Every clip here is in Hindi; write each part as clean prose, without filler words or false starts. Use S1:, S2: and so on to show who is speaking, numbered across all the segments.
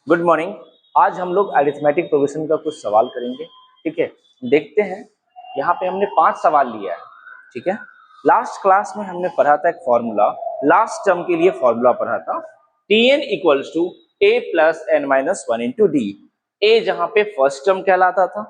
S1: Good morning. आज हम लोग अरिथमेटिक प्रोग्रेशन का कुछ सवाल करेंगे। ठीक है, देखते हैं। यहाँ पे हमने 5 सवाल लिया है। ठीक है, लास्ट क्लास में हमने पढ़ा था एक फॉर्मूला, लास्ट टर्म के लिए फॉर्मूला पढ़ा था, Tn equals to a plus n minus one into d. ए जहाँ पे फर्स्ट टर्म कहलाता था,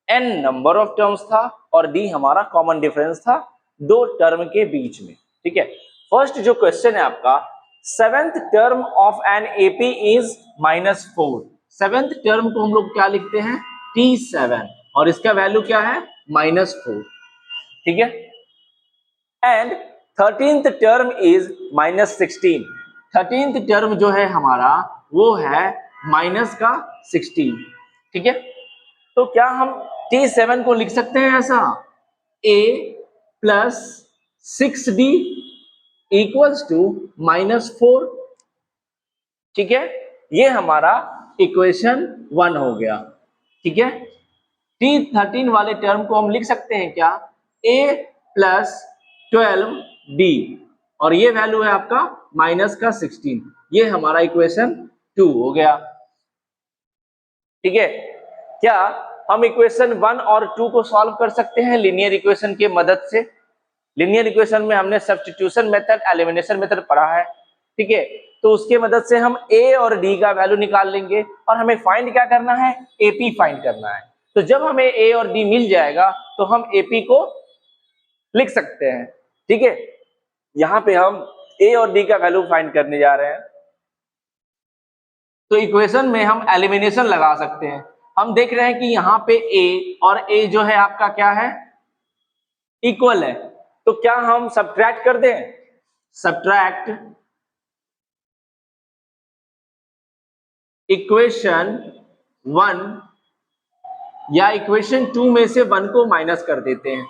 S1: n नंबर ऑफ टर्म्स था और d हमारा कॉमन डिफरेंस था दो टर्म के बीच में। ठीक है, फर्स्ट जो क्वेश्चन है आपका, seventh term of an AP is -4। Seventh term को हम लोग क्या लिखते हैं, T7, और इसका वैल्यू क्या है, -4। ठीक है, and thirteenth term is -16। Thirteenth term जो है हमारा वो है -16। ठीक है, तो क्या हम T7 को लिख सकते हैं ऐसा, a plus 6d equals to -4। ठीक है, ये हमारा इक्वेशन 1 हो गया। ठीक है, T13 वाले टर्म को हम लिख सकते हैं क्या, a प्लस 12d, और ये वैल्यू है आपका -16। ये हमारा इक्वेशन 2 हो गया। ठीक है, क्या हम इक्वेशन 1 और 2 को सॉल्व कर सकते हैं लीनियर इक्वेशन की मदद से। लीनियर इक्वेशन में हमने सब्स्टिट्यूशन मेथड, एलिमिनेशन मेथड पढ़ा है। ठीक है, तो उसके मदद से हम a और d का वैल्यू निकाल लेंगे और हमें फाइंड क्या करना है, ap फाइंड करना है। तो जब हमें a और d मिल जाएगा तो हम ap को लिख सकते हैं। ठीक है, यहां पे हम a और d का वैल्यू फाइंड करने जा रहे हैं, तो इक्वेशन में हम एलिमिनेशन लगा सकते हैं। हम देख रहे हैं कि यहाँ पे a और a जो है आपका क्या है, इक्वल है, तो क्या हम सब्ट्रैक्ट कर दें, सब्ट्रैक्ट इक्वेशन 1 या इक्वेशन 2 में से 1 को माइनस कर देते हैं।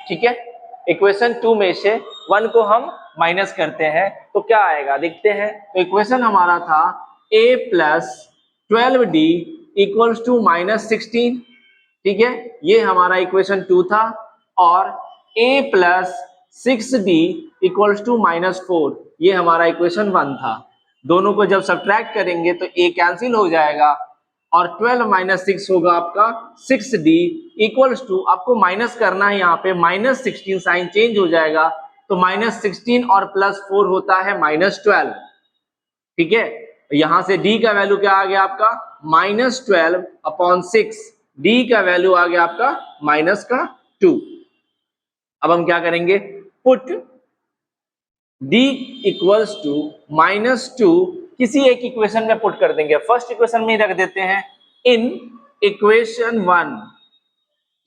S1: ठीक है, इक्वेशन 2 में से 1 को हम माइनस करते हैं तो क्या आएगा, देखते हैं। तो इक्वेशन हमारा था a plus 12d equals to -16। ठीक है, ये हमारा इक्वेशन 2 था, और a plus 6d equals to -4, ये हमारा इक्वेशन 1 था। दोनों को जब सब्ट्रैक्ट करेंगे तो a कैंसिल हो जाएगा और 12 माइनस 6 होगा आपका 6d इक्वल्स टू, आपको माइनस करना है, यहाँ पे -16 साइन चेंज हो जाएगा, तो -16 और +4 होता है -12। ठीक है, यहां से d का वैल्यू क्या आ गया आपका, -12/6, d का वैल्यू आ गया आपका -2। अब हम क्या करेंगे, पुट d इक्वल्स टू -2 किसी एक इक्वेशन में पुट कर देंगे। फर्स्ट इक्वेशन में ही रख देते हैं, इन इक्वेशन 1।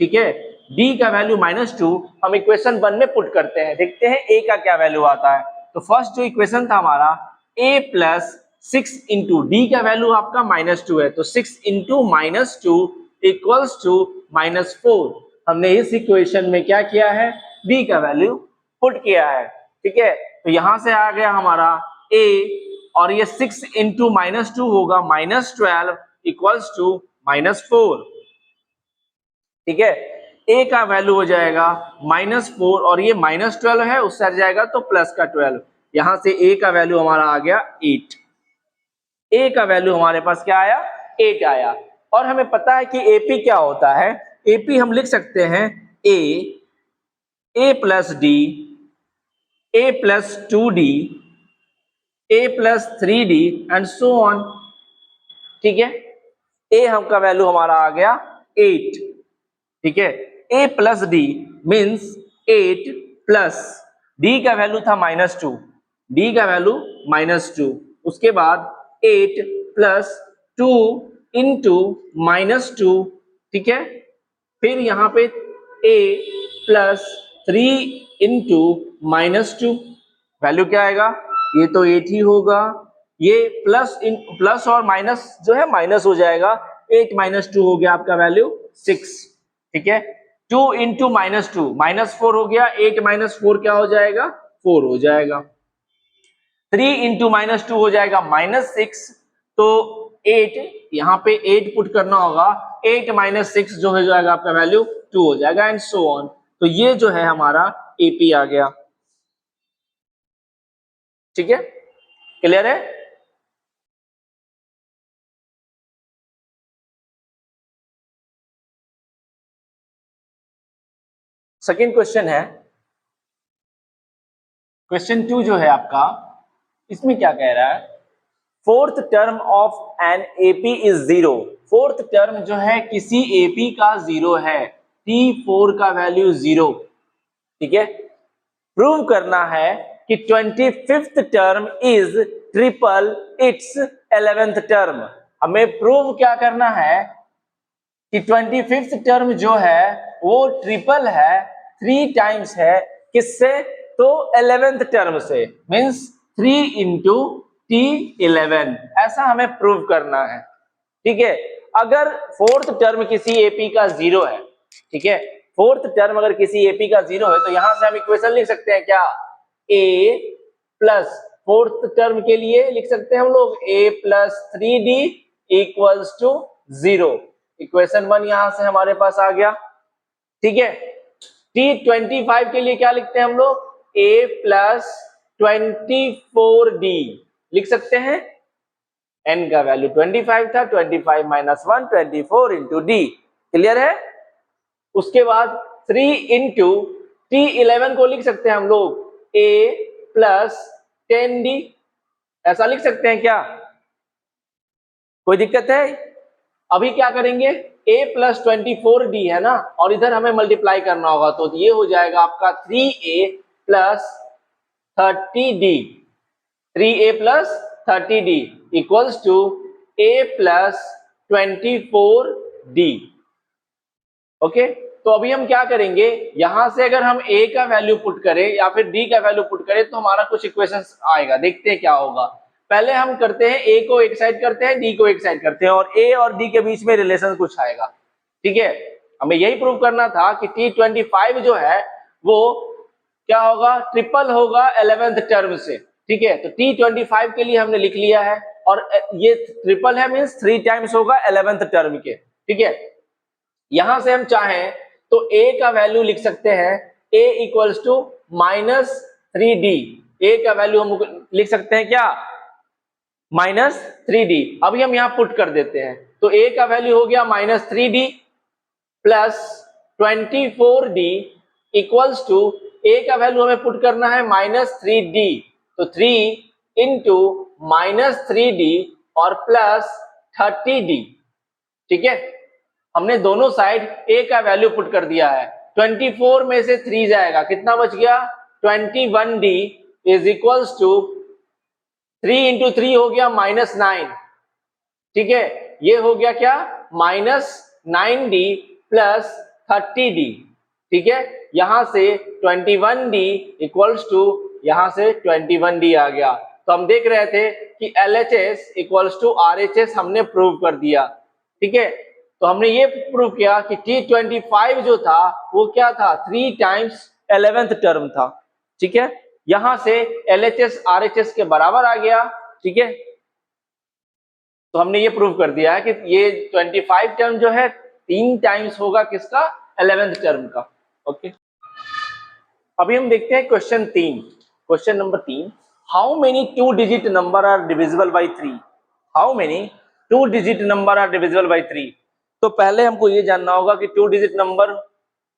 S1: ठीक है, d का वैल्यू -2 हम इक्वेशन 1 में पुट करते हैं, देखते हैं a का क्या वैल्यू आता है। तो फर्स्ट जो इक्वेशन था हमारा, a प्लस 6 इंटू डी का वैल्यू आपका -2 है, तो 6 इंटू -2 इक्वल्स टू -4। हमने इस इक्वेशन में क्या किया है, b का वैल्यू पुट किया है। ठीक है, तो यहां से आ गया हमारा a, और ये 6 इंटू -2 होगा -12 इक्वल्स टू -4। ठीक है, a का वैल्यू हो जाएगा -4, और ये -12 है, उससे हट जाएगा तो प्लस का 12। यहां से a का वैल्यू हमारा आ गया 8। a का वैल्यू हमारे पास क्या आया, 8 आया। और हमें पता है कि ap क्या होता है, ap हम लिख सकते हैं a plus D, a plus 2d, a plus 3d and so on. ठीक है, a हम का वैल्यू हमारा आ गया 8। ठीक है, a plus D means 8 plus d का वैल्यू था -2, d का वैल्यू -2, उसके बाद 8 प्लस 2 इंटू -2। ठीक है, फिर यहाँ पे a प्लस 3 इंटू -2, वैल्यू क्या आएगा, ये तो 8 ही होगा, ये प्लस और माइनस जो है माइनस हो जाएगा, 8 - 2 हो गया आपका वैल्यू 6। ठीक है, 2 इंटू -2 -4 हो गया, 8 - 4 क्या हो जाएगा, 4 हो जाएगा। 3 इंटू -2 हो जाएगा -6, तो 8, यहाँ पे 8 पुट करना होगा, 8 - 6 जो है जाएगा आपका वैल्यू 2 हो जाएगा, एंड सो ऑन। तो ये जो है हमारा एपी आ गया। ठीक है, क्लियर है। सेकेंड क्वेश्चन है, क्वेश्चन 2 जो है आपका, इसमें क्या कह रहा है, fourth term of an AP is 0। Fourth term जो है किसी एपी का 0 है, T4 का वैल्यू 0। ठीक है, प्रूव करना है कि 25th term is triple it's 11th term. हमें प्रूव क्या करना है कि 25th टर्म जो है वो ट्रिपल है, 3 टाइम्स है, किससे, तो 11th टर्म से, मींस 3 इंटू T11, ऐसा हमें प्रूव करना है। ठीक है, अगर फोर्थ टर्म किसी एपी का 0 है, ठीक है, फोर्थ टर्म अगर किसी एपी का 0 है तो यहां से हम इक्वेशन लिख सकते हैं क्या, a प्लस फोर्थ टर्म के लिए लिख सकते हैं हम लोग a plus 3d equals to 0। Equation 1 यहां से हमारे पास आ गया। ठीक है, T25 के लिए क्या लिखते हैं हम लोग, a प्लस 24d लिख सकते हैं, n का वैल्यू 25 था, 25 माइनस 1 24 इंटू डी, क्लियर है। उसके बाद 3 इंटू T11 को लिख सकते हैं हम लोग a प्लस 10d, ऐसा लिख सकते हैं क्या, कोई दिक्कत है। अभी क्या करेंगे, a प्लस 24d है ना, और इधर हमें मल्टीप्लाई करना होगा, तो ये हो जाएगा आपका 3a plus 30d, 3a plus 30d equals to a plus 24d। Okay, तो अभी हम क्या करेंगे, यहां से अगर हम a का वैल्यू पुट करें या फिर d का वैल्यू पुट करें तो हमारा कुछ इक्वेशंस आएगा, देखते हैं क्या होगा। पहले हम करते हैं a को एक साइड करते हैं, d को एक साइड करते हैं, और a और d के बीच में रिलेशन कुछ आएगा। ठीक है, हमें यही प्रूव करना था कि T25 जो है वो क्या होगा, ट्रिपल होगा 11th टर्म से। ठीक है, तो T25 के लिए हमने लिख लिया है, और ये ट्रिपल है मींस 3 टाइम्स होगा 11th टर्म के। ठीक है, यहां से हम चाहें तो a का वैल्यू लिख सकते हैं, a equals to minus 3d, a का वैल्यू हम लिख सकते हैं क्या, माइनस 3d। अभी हम यहां पुट कर देते हैं, तो a का वैल्यू हो गया minus 3d plus 24d equals to, a का वैल्यू हमें पुट करना है माइनस 3d, तो 3 इंटू माइनस 3d और प्लस 30d। ठीक है, हमने दोनों साइड a का वैल्यू पुट कर दिया है, 24 में से 3 जाएगा, कितना बच गया, 21d is equals to 3 into 3 हो गया माइनस 9। ठीक है, ये हो गया क्या, माइनस 9d प्लस 30d। ठीक है, यहां से 21d इक्वल्स टू, यहां से 21d आ गया। तो हम देख रहे थे कि LHS इक्वल्स टू RHS हमने प्रूव कर दिया। ठीक है, तो हमने ये प्रूव किया कि T25 जो था वो क्या था, 3 टाइम्स 11th टर्म था। ठीक है, यहां से LHS RHS के बराबर आ गया। ठीक है, तो हमने ये प्रूव कर दिया है कि ये 25 टर्म जो है 3 टाइम्स होगा किसका, 11th टर्म का। ओके, अभी हम देखते हैं question 3। Question number 3, how many 2 digit number are divisible by 3। How many 2 digit number are divisible by 3। तो पहले हमको ये जानना होगा कि 2 डिजिट नंबर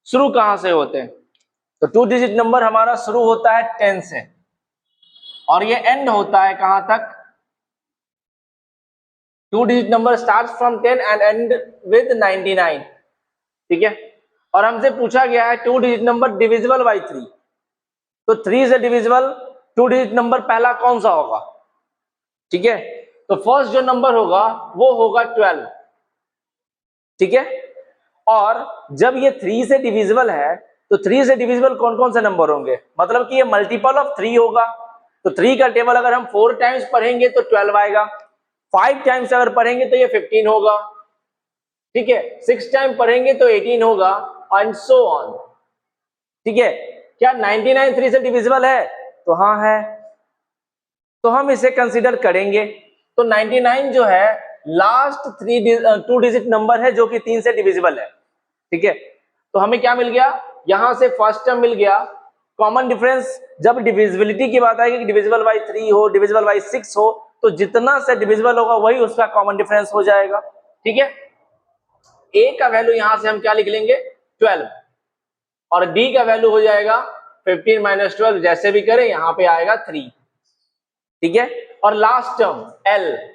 S1: शुरू कहां से होते हैं। तो 2 डिजिट नंबर हमारा शुरू होता है 10 से, और ये एंड होता है कहां तक, 2 digit number start from 10 and and with 99। ठीक है, और हमसे पूछा गया है 2 डिजिट नंबर डिविजिबल बाई 3, तो 3 से डिविजिबल 2 डिजिट नंबर पहला कौन सा होगा। ठीक है, तो फर्स्ट जो नंबर होगा वो होगा 12। ठीक है, और जब ये 3 से डिविजिबल है तो 3 से डिविजिबल कौन कौन से नंबर होंगे, मतलब कि ये मल्टीपल ऑफ 3 होगा। तो 3 का टेबल अगर हम 4 टाइम्स पढ़ेंगे तो 12 आएगा, 5 टाइम्स अगर पढ़ेंगे तो ये 15 होगा। ठीक है, 6 टाइम पढ़ेंगे तो 18 होगा, एंड सो ऑन। ठीक है, क्या 99 3 से डिविजिबल है, तो हाँ है, तो हम इसे कंसीडर करेंगे। तो 99 जो है लास्ट 2 डिजिट नंबर है जो कि 3 से डिविजिबल है। ठीक है, तो हमें क्या मिल गया, यहां से फर्स्ट टर्म मिल गया। कॉमन डिफरेंस, जब डिविजिबिलिटी की बात आएगी कि डिविजिबल बाई 3 हो, डिविजिबल बाई 6 हो, तो जितना से डिविजिबल होगा वही उसका कॉमन डिफरेंस हो जाएगा। ठीक है, a का वैल्यू यहां से हम क्या लिख लेंगे, 12। और डी का वैल्यू हो जाएगा 15 माइनस 12, जैसे भी करें यहाँ पे आएगा 3, ठीक है। और लास्ट टर्म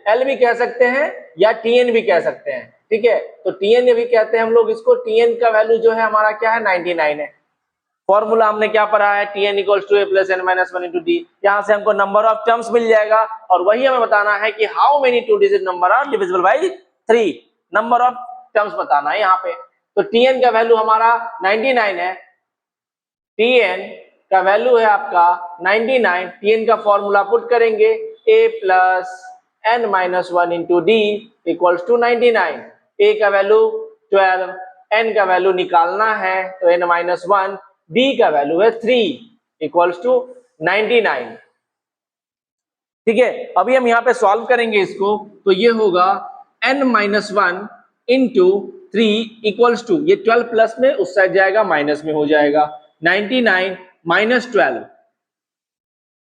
S1: एल भी कह सकते हैं या टीएन भी कह सकते हैं, ठीक है। तो टीएन भी कहते हैं हम लोग इसको, टीएन का वैल्यू जो है हमारा क्या है 99 है। फॉर्मूला हमने क्या पढ़ा है, tn equals to a plus n minus 1 into D. यहाँ से हमको नंबर ऑफ टर्म्स मिल जाएगा और वही हमें बताना है कि how many 2 digit number are divisible by 3, number of terms बताना है यहाँ पे। तो tn का वैल्यू हमारा 99 है, tn का वैल्यू है आपका 99, tn का फॉर्मूला पुट करेंगे a plus n minus 1 into D equals to 99। a का वैल्यू 12, n का वैल्यू निकालना है तो n माइनस 1, d का वैल्यू है 3 इक्वल्स टू 99, ठीक है। अभी हम यहाँ पे सॉल्व करेंगे इसको, तो ये होगा n minus 1 into 3 equals to, ये 12 प्लस में उस साइड जाएगा, माइनस में हो जाएगा 99 माइनस 12,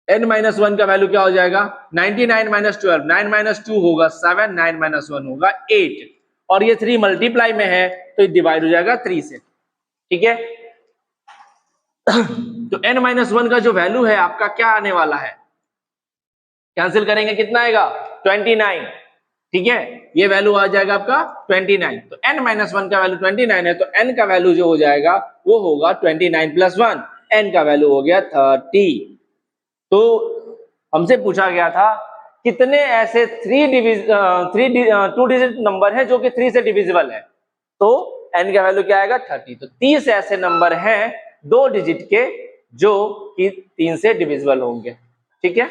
S1: n माइनस 1 का वैल्यू क्या हो जाएगा 99 माइनस 12, 9 माइनस 2 होगा 7, 9 माइनस 1 होगा 8, और ये 3 मल्टीप्लाई में है तो ये डिवाइड हो जाएगा 3 से, ठीक है। तो n माइनस 1 का जो वैल्यू है आपका क्या आने वाला है, कैंसिल करेंगे कितना आएगा 29, ठीक है। ये वैल्यू आ जाएगा आपका 29, तो n माइनस 1 का वैल्यू 29 है, तो n का वैल्यू जो हो जाएगा वो होगा 29 प्लस 1, n का वैल्यू हो गया 30। तो हमसे पूछा गया था कितने ऐसे 2 डिजिट नंबर है जो कि 3 से डिविजिबल है, तो n का वैल्यू क्या आएगा 30। तो 30 ऐसे नंबर हैं 2 डिजिट के जो कि 3 से डिविजिबल होंगे, ठीक है।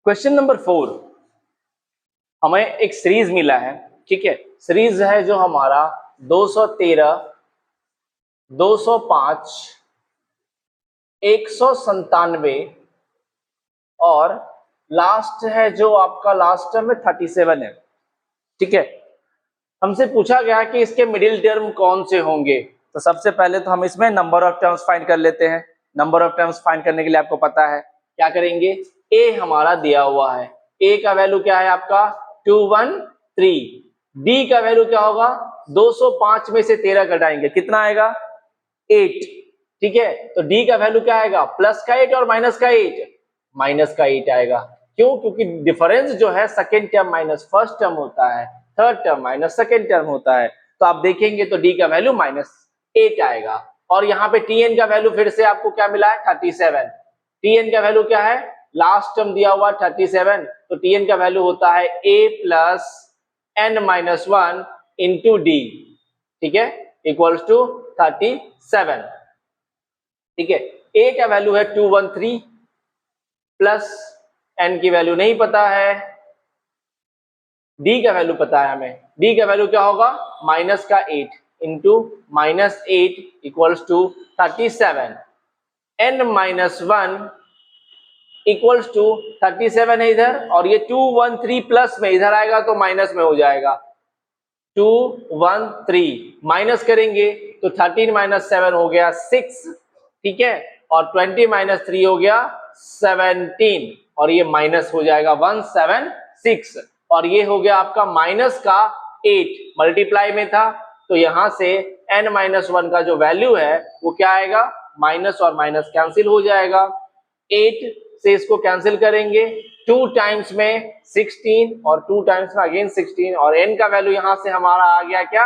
S1: क्वेश्चन नंबर 4, हमें एक सीरीज मिला है, ठीक है। सीरीज है जो हमारा 213, 205, 197 और लास्ट है जो आपका लास्ट टर्म में 37 है, ठीक है। हमसे पूछा गया कि इसके मिडिल टर्म कौन से होंगे, तो सबसे पहले तो हम इसमें नंबर ऑफ टर्म्स फाइंड कर लेते हैं। नंबर ऑफ टर्म्स फाइंड करने के लिए आपको पता है क्या करेंगे, a हमारा दिया हुआ है, a का वैल्यू क्या है आपका 213, d का वैल्यू क्या होगा 205 में से 13 घटाएंगे कितना आएगा 8, ठीक है। तो d का वैल्यू क्या आएगा प्लस का 8 और माइनस का 8, माइनस का 8 आएगा, क्यों, क्योंकि डिफरेंस जो है second term minus first term होता है, third term minus second term होता है। तो आप देखेंगे तो डी का वैल्यू -8 आएगा। और यहाँ पे टीएन का वैल्यू फिर से आपको क्या मिला है 37, टीएन का वैल्यू क्या है लास्ट टर्म दिया हुआ 37, तो टीएन का वैल्यू होता है a plus n minus 1 into D, ठीक है, इक्वल्स टू 37, ठीक है। a का वैल्यू है 213 प्लस n की वैल्यू नहीं पता है, d का वैल्यू पता है हमें, d का वैल्यू क्या होगा माइनस का 8 into -8 equals to 37, n minus 1 equals to 37 है इधर, और ये 213 प्लस में इधर आएगा तो माइनस में हो जाएगा, 213 माइनस करेंगे तो 13 माइनस 7 हो गया 6, ठीक है, और 20 माइनस 3 हो गया 17, और ये माइनस हो जाएगा 176, और ये हो गया आपका माइनस का 8 मल्टीप्लाई में था, तो यहां से n माइनस 1 का जो वैल्यू है वो क्या आएगा, माइनस और माइनस कैंसिल हो जाएगा, 8 से इसको कैंसिल करेंगे, 2 टाइम्स में 16 और 2 टाइम्स में अगेन 16, और n का वैल्यू यहां से हमारा आ गया क्या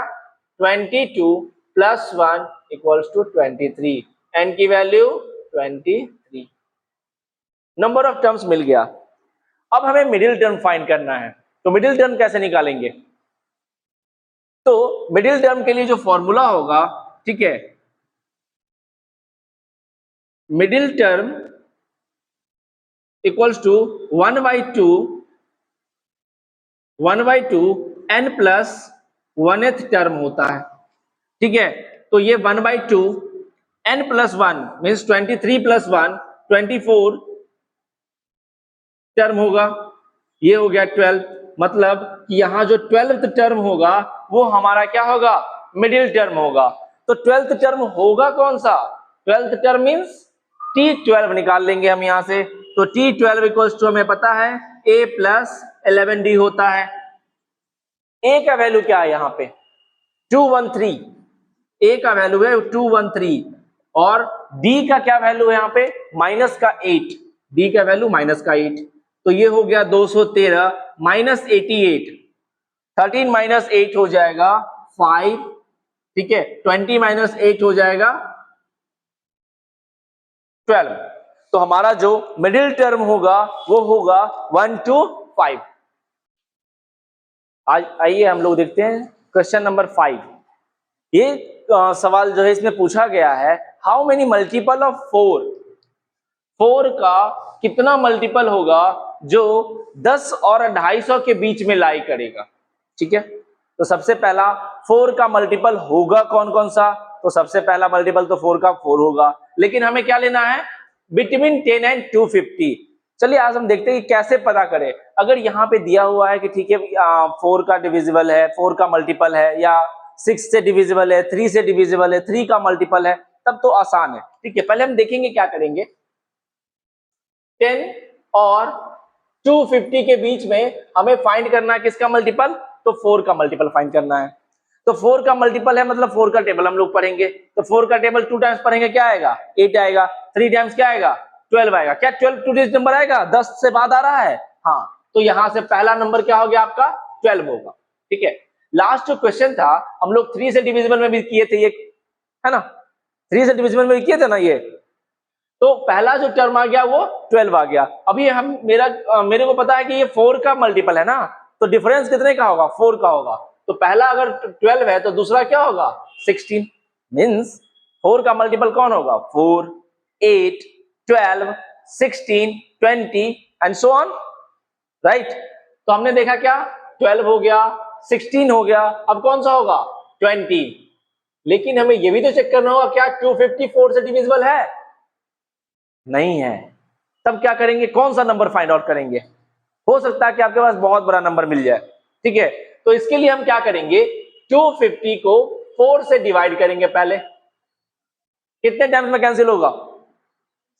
S1: 22 प्लस 1 इक्वल्स टू 23, n की वैल्यू 23, नंबर ऑफ टर्म्स मिल गया। अब हमें मिडिल टर्म फाइंड करना है, तो मिडिल टर्म कैसे निकालेंगे, तो मिडिल टर्म के लिए जो फॉर्मूला होगा, ठीक है, middle term equals to 1/2 n plus 1th term होता है, ठीक है। तो ये 1/2 n plus 1 means 23 plus 1 24 term होगा, ये हो गया 12, मतलब कि यहाँ जो 12th टर्म होगा वो हमारा क्या होगा मिडिल टर्म होगा। तो 12th टर्म होगा कौन सा, 12th टर्म मीन्स T12 निकाल लेंगे हम यहाँ से, तो T12 इक्वल्स टू हमें पता है a प्लस 11d होता है। a का वैल्यू क्या है यहाँ पे 213, ए का वैल्यू है 213 और डी का क्या वैल्यू है यहाँ पे माइनस का 8, डी का वैल्यू माइनस का 8, तो ये हो गया 213 माइनस 88, 13 माइनस 8 हो जाएगा 5, ठीक है, 20 माइनस 8 हो जाएगा 12, तो हमारा जो मिडिल टर्म होगा वो होगा 1 to 5। आज आइए हम लोग देखते हैं क्वेश्चन नंबर 5। ये सवाल जो है इसमें पूछा गया है हाउ मेनी मल्टीपल ऑफ 4, 4 का कितना मल्टीपल होगा जो 10 और 250 के बीच में लाई करेगा, ठीक है। तो सबसे पहला 4 का मल्टीपल होगा कौन कौन सा, तो सबसे पहला मल्टीपल तो 4 का 4 होगा, लेकिन हमें क्या लेना है बिटवीन 10 एंड 250। चलिए आज हम देखते हैं कि कैसे पता करें। अगर यहाँ पे दिया हुआ है कि ठीक है 4 का डिविजिबल है, 4 का मल्टीपल है, या 6 से डिविजिबल है, 3 से डिविजिबल है, 3 का मल्टीपल है, तब तो आसान है, ठीक है। पहले हम देखेंगे क्या करेंगे, 10 और 250 के बीच में हमें फाइंड करना है किसका मल्टीपल, तो 4 का मल्टीपल फाइंड करना है। तो 4 का मल्टीपल है मतलब 4 का टेबल हम लोग पढ़ेंगे, तो 4 का टेबल 2 टाइम्स पढ़ेंगे, क्या आएगा 8 आएगा, 3 टाइम्स क्या आएगा 12 आएगा। क्या 12 टू डिजिट नंबर आएगा, 10 से बाद आ रहा है, हाँ, तो यहां से पहला नंबर क्या हो गया आपका 12 होगा, ठीक है। लास्ट जो क्वेश्चन था हम लोग 3 से डिविजिबल में भी किए थे, ये है ना, 3 से डिविजिबल में भी किए थे ना ये, तो पहला जो टर्म आ गया वो 12 आ गया। अभी हम मेरे को पता है कि ये 4 का मल्टीपल है ना, तो डिफरेंस कितने का होगा 4 का होगा, तो पहला अगर 12 है तो दूसरा क्या होगा 16, मींस 4 का मल्टीपल कौन होगा 4, 8, 12, 16, 20 एंड सो ऑन, राइट। तो हमने देखा क्या 12 हो गया, 16 हो गया, अब कौन सा होगा 20, लेकिन हमें ये भी तो चेक करना होगा क्या 254 से डिविजिबल है, नहीं है। तब क्या करेंगे, कौन सा नंबर फाइंड आउट करेंगे, हो सकता है कि आपके पास बहुत बड़ा नंबर मिल जाए, ठीक है। तो इसके लिए हम क्या करेंगे 250 को 4 से डिवाइड करेंगे, पहले कितने टाइम्स में कैंसिल होगा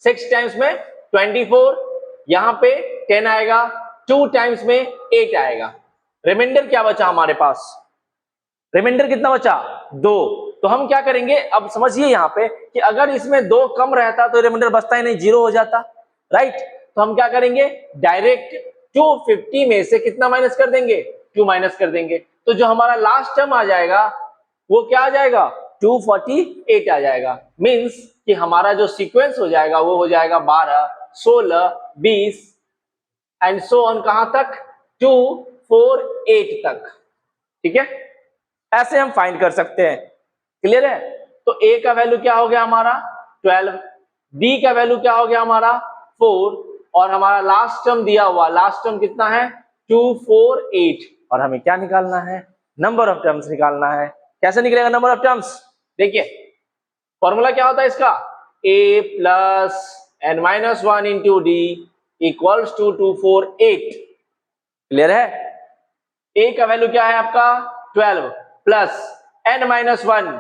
S1: 6 टाइम्स में 24, यहां पे 10 आएगा, 2 टाइम्स में 8 आएगा, रिमाइंडर क्या बचा हमारे पास, रिमाइंडर कितना बचा 2। तो हम क्या करेंगे, अब समझिए यहाँ पे कि अगर इसमें 2 कम रहता तो रिमाइंडर बचता ही नहीं, 0 हो जाता, राइट। तो हम क्या करेंगे डायरेक्ट 250 में से कितना माइनस कर देंगे 2 माइनस कर देंगे, तो जो हमारा लास्ट टर्म आ जाएगा वो क्या आ जाएगा 248 आ जाएगा। मींस कि हमारा जो सीक्वेंस हो जाएगा वो हो जाएगा 12, 16, 20 एंड सो ऑन, कहां तक 248 तक, ठीक है। ऐसे हम फाइंड कर सकते हैं, क्लियर है। तो a का वैल्यू क्या हो गया हमारा 12, d का वैल्यू क्या हो गया हमारा 4, और हमारा लास्ट टर्म दिया हुआ, लास्ट टर्म कितना है 248, और हमें क्या निकालना है नंबर ऑफ टर्म्स निकालना है। कैसे निकलेगा नंबर ऑफ टर्म्स, देखिए फॉर्मूला क्या होता है इसका, a plus n-1 into D equals to 248, clear है। a का वैल्यू क्या है आपका 12 प्लस n-1,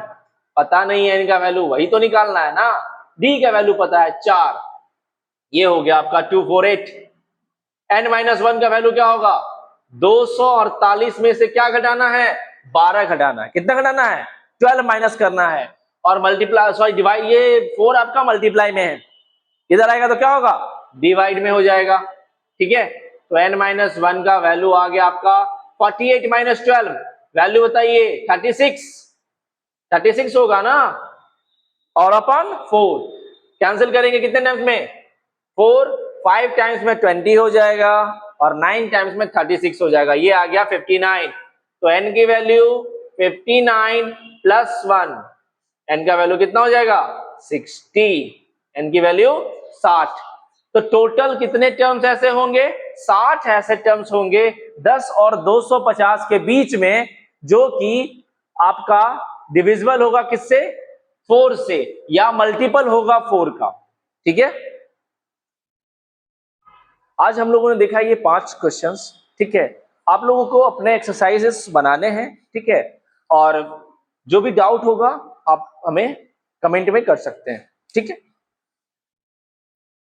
S1: पता नहीं है n का वैल्यू, वही तो निकालना है ना, d का वैल्यू पता है 4, ये हो गया आपका 248। n-1 का वैल्यू क्या होगा 248 में से क्या घटाना है 12 घटाना है, कितना घटाना है 12 माइनस करना है, और मल्टीप्लाई सॉरी डिवाइड, ये 4 आपका मल्टीप्लाई में है, इधर आएगा तो क्या होगा डिवाइड में हो जाएगा, ठीक है। तो n-1 का वैल्यू आ गया आपका 48 माइनस 12, वैल्यू बताइए 36 होगा ना, और अपन 4 कैंसिल करेंगे कितने टाइम्स में 4, 5 टाइम्स में 20 हो जाएगा, और 9 टाइम्स में 36 हो जाएगा, ये आ गया 59। तो n की वैल्यू 59 प्लस 1, n का वैल्यू कितना हो जाएगा 60, n की वैल्यू 60। तो टोटल कितने टर्म्स ऐसे होंगे 60 ऐसे टर्म्स होंगे 10 और 250 के बीच में, जो कि आपका डिविजिबल होगा किससे 4 से, या मल्टीपल होगा 4 का, ठीक है। आज हम लोगों ने देखा ये 5 क्वेश्चंस, ठीक है। आप लोगों को अपने एक्सरसाइजेस बनाने हैं, ठीक है, और जो भी डाउट होगा आप हमें कमेंट में कर सकते हैं, ठीक है।